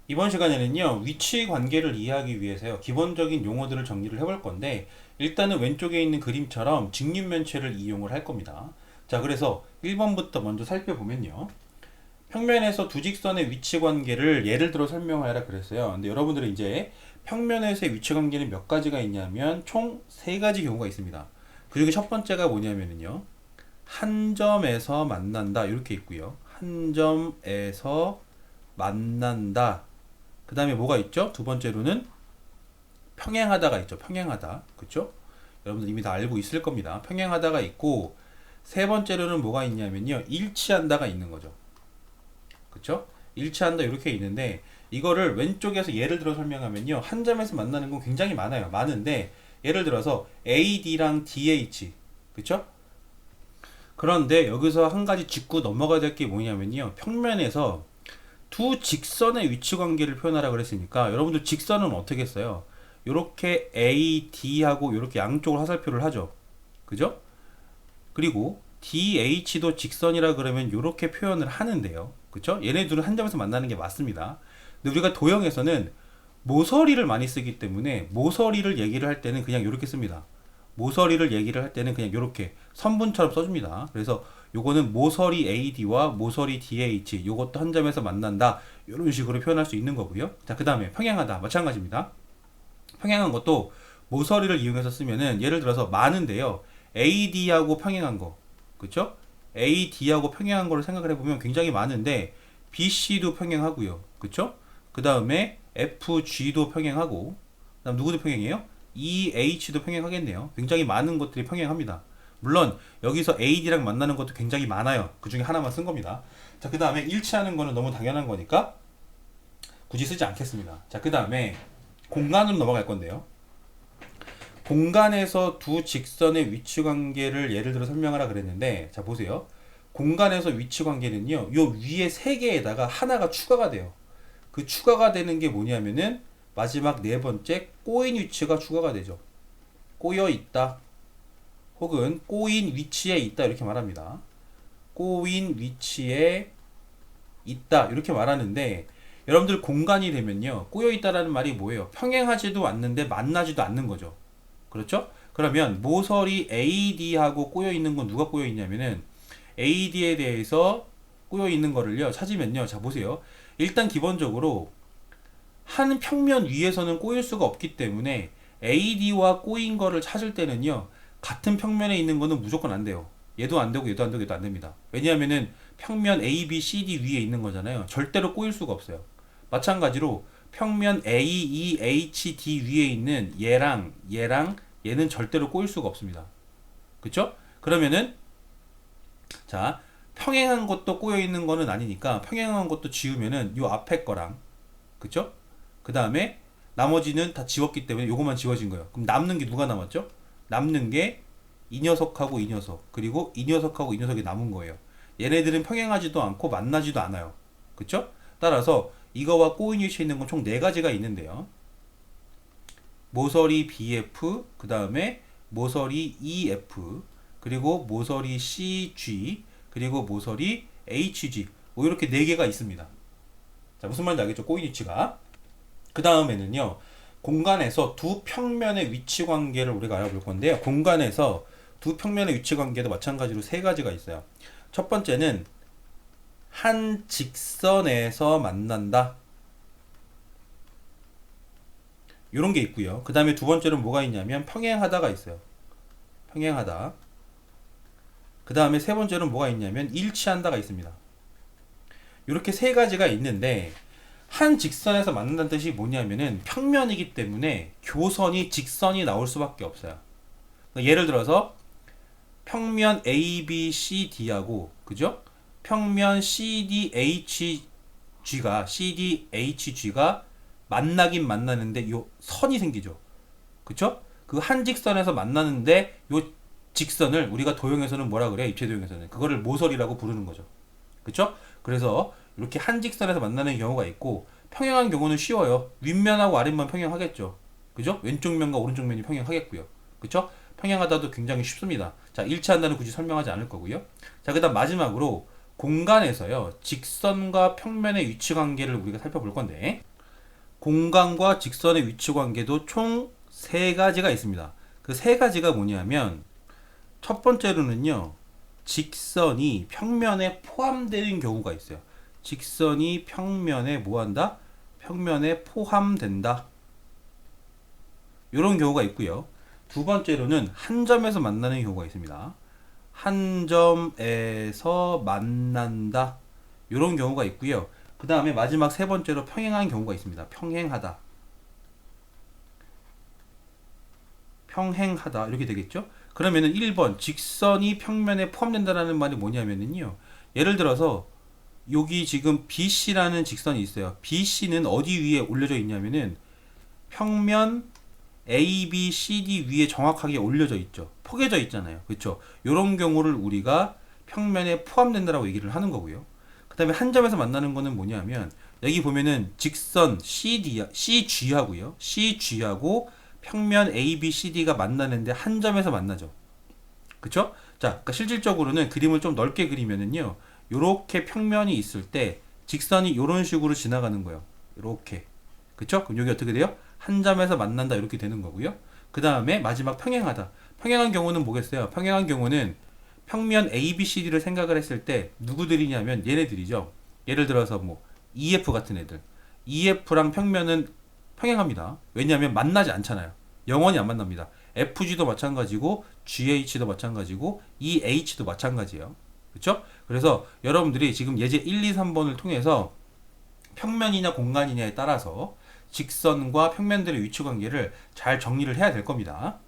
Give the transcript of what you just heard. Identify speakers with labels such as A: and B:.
A: 이번 시간에는요, 위치 관계를 이해하기 위해서요, 기본적인 용어들을 정리를 해볼 건데, 일단은 왼쪽에 있는 그림처럼 직립면체를 이용을 할 겁니다. 자, 그래서 1번부터 먼저 살펴보면요. 평면에서 두 직선의 위치 관계를 예를 들어 설명하라 그랬어요. 근데 여러분들은 이제 평면에서의 위치 관계는 몇 가지가 있냐면 총 세 가지 경우가 있습니다. 그 중에 첫 번째가 뭐냐면요. 한 점에서 만난다. 이렇게 있고요. 한 점에서 만난다. 그 다음에 뭐가 있죠? 두 번째로는 평행하다가 있죠. 평행하다. 그쵸? 여러분들 이미 다 알고 있을 겁니다. 평행하다가 있고, 세 번째로는 뭐가 있냐면요. 일치한다가 있는 거죠. 그쵸? 일치한다 이렇게 있는데, 이거를 왼쪽에서 예를 들어 설명하면요. 한 점에서 만나는 건 굉장히 많아요. 많은데, 예를 들어서 AD랑 DH. 그쵸? 그런데 여기서 한 가지 짚고 넘어가야 될 게 뭐냐면요. 평면에서 두 직선의 위치 관계를 표현하라 그랬으니까 여러분들 직선은 어떻게 써요? 이렇게 AD하고 이렇게 양쪽을 화살표를 하죠. 그죠? 그리고 DH도 직선이라 그러면 이렇게 표현을 하는데요. 그쵸? 얘네 둘은 한 점에서 만나는 게 맞습니다. 근데 우리가 도형에서는 모서리를 많이 쓰기 때문에 모서리를 얘기를 할 때는 그냥 이렇게 씁니다. 모서리를 얘기를 할 때는 그냥 이렇게 선분처럼 써줍니다. 그래서 요거는 모서리 AD와 모서리 DH 요것도 한 점에서 만난다 이런 식으로 표현할 수 있는 거고요. 자, 그 다음에 평행하다 마찬가지입니다. 평행한 것도 모서리를 이용해서 쓰면은 예를 들어서 많은데요. AD하고 평행한 거 그쵸? AD하고 평행한 거를 생각을 해보면 굉장히 많은데 BC도 평행하고요. 그쵸? 그 다음에 FG도 평행하고 그다음 누구도 평행해요? EH도 평행하겠네요. 굉장히 많은 것들이 평행합니다. 물론 여기서 AD랑 만나는 것도 굉장히 많아요. 그 중에 하나만 쓴 겁니다. 자, 그 다음에 일치하는 거는 너무 당연한 거니까 굳이 쓰지 않겠습니다. 자, 그 다음에 공간으로 넘어갈 건데요. 공간에서 두 직선의 위치 관계를 예를 들어 설명하라 그랬는데, 자, 보세요. 공간에서 위치 관계는요, 요 위에 세 개에다가 하나가 추가가 돼요. 그 추가가 되는 게 뭐냐면은 마지막 네 번째 꼬인 위치가 추가가 되죠. 꼬여 있다. 혹은 꼬인 위치에 있다. 이렇게 말합니다. 꼬인 위치에 있다. 이렇게 말하는데 여러분들 공간이 되면요. 꼬여 있다라는 말이 뭐예요? 평행하지도 않는데 만나지도 않는 거죠. 그렇죠? 그러면 모서리 AD하고 꼬여 있는 건 누가 꼬여 있냐면은 AD에 대해서 꼬여 있는 거를요. 찾으면요. 자, 보세요. 일단 기본적으로 한 평면 위에서는 꼬일 수가 없기 때문에 AD와 꼬인 거를 찾을 때는요. 같은 평면에 있는 거는 무조건 안 돼요. 얘도 안 되고 얘도 안 되고 얘도 안 됩니다. 왜냐하면은 평면 A, B, C, D 위에 있는 거잖아요. 절대로 꼬일 수가 없어요. 마찬가지로 평면 A, E, H, D 위에 있는 얘랑 얘는 절대로 꼬일 수가 없습니다. 그쵸? 그러면은 자, 평행한 것도 꼬여 있는 거는 아니니까 평행한 것도 지우면은 요 앞에 거랑 그쵸? 그 다음에 나머지는 다 지웠기 때문에 요것만 지워진 거예요. 그럼 남는 게 누가 남았죠? 남는 게 이 녀석하고 이 녀석 그리고 이 녀석하고 이 녀석이 남은 거예요. 얘네들은 평행하지도 않고 만나지도 않아요. 그쵸? 따라서 이거와 꼬인 위치에 있는 건 총 4가지가 있는데요. 모서리 BF, 그 다음에 모서리 EF, 그리고 모서리 CG, 그리고 모서리 HG. 뭐 이렇게 4개가 있습니다. 자, 무슨 말인지 알겠죠? 꼬인 위치가. 그 다음에는요, 공간에서 두 평면의 위치 관계를 우리가 알아볼 건데요. 공간에서 두 평면의 위치 관계도 마찬가지로 3가지가 있어요. 첫 번째는 한 직선에서 만난다. 이런 게 있고요. 그 다음에 두 번째는 뭐가 있냐면 평행하다가 있어요. 평행하다. 그 다음에 세 번째는 뭐가 있냐면 일치한다가 있습니다. 이렇게 3가지가 있는데 한 직선에서 만난다는 뜻이 뭐냐면은 평면이기 때문에 교선이 직선이 나올 수밖에 없어요. 그러니까 예를 들어서 평면 ABCD하고 그죠? 평면 CDHG가 만나긴 만나는데 요 선이 생기죠. 그쵸? 그 한 직선에서 만나는데 요 직선을 우리가 도형에서는 뭐라 그래요? 입체 도형에서는 그거를 모서리라고 부르는 거죠. 그쵸? 그래서 이렇게 한 직선에서 만나는 경우가 있고 평행한 경우는 쉬워요. 윗면하고 아랫면 평행하겠죠. 그죠? 왼쪽 면과 오른쪽 면이 평행하겠고요. 그쵸? 평행하다도 굉장히 쉽습니다. 자, 일치한다는 굳이 설명하지 않을 거고요. 자, 그다음 마지막으로 공간에서요. 직선과 평면의 위치 관계를 우리가 살펴볼 건데 공간과 직선의 위치 관계도 총 세 가지가 있습니다. 그 세 가지가 뭐냐면 첫 번째로는요. 직선이 평면에 포함되는 경우가 있어요. 직선이 평면에 뭐한다? 평면에 포함된다. 이런 경우가 있고요. 두 번째로는 한 점에서 만나는 경우가 있습니다. 한 점에서 만난다. 이런 경우가 있고요. 그 다음에 마지막 세 번째로 평행한 경우가 있습니다. 평행하다. 평행하다. 이렇게 되겠죠? 그러면은 1번 직선이 평면에 포함된다라는 말이 뭐냐면은요. 예를 들어서 여기 지금 BC라는 직선이 있어요. BC는 어디 위에 올려져 있냐면은 평면 ABCD 위에 정확하게 올려져 있죠. 포개져 있잖아요. 그렇죠? 이런 경우를 우리가 평면에 포함된다라고 얘기를 하는 거고요. 그 다음에 한 점에서 만나는 거는 뭐냐면 여기 보면은 직선 CG하고요. CG하고 평면 ABCD가 만나는데 한 점에서 만나죠. 그쵸? 자, 그러니까 실질적으로는 그림을 좀 넓게 그리면은요. 요렇게 평면이 있을 때 직선이 이런 식으로 지나가는 거예요. 이렇게. 그쵸? 그럼 여기 어떻게 돼요? 한 점에서 만난다 이렇게 되는 거고요. 그 다음에 마지막 평행하다. 평행한 경우는 뭐겠어요? 평행한 경우는 평면 ABCD를 생각을 했을 때 누구들이냐면 얘네들이죠. 예를 들어서 뭐 EF 같은 애들. EF랑 평면은 평행합니다. 왜냐하면 만나지 않잖아요. 영원히 안 만납니다. FG도 마찬가지고 GH도 마찬가지고 EH도 마찬가지예요. 그렇죠? 그래서 여러분들이 지금 예제 1, 2, 3번을 통해서 평면이냐 공간이냐에 따라서 직선과 평면들의 위치 관계를 잘 정리를 해야 될 겁니다.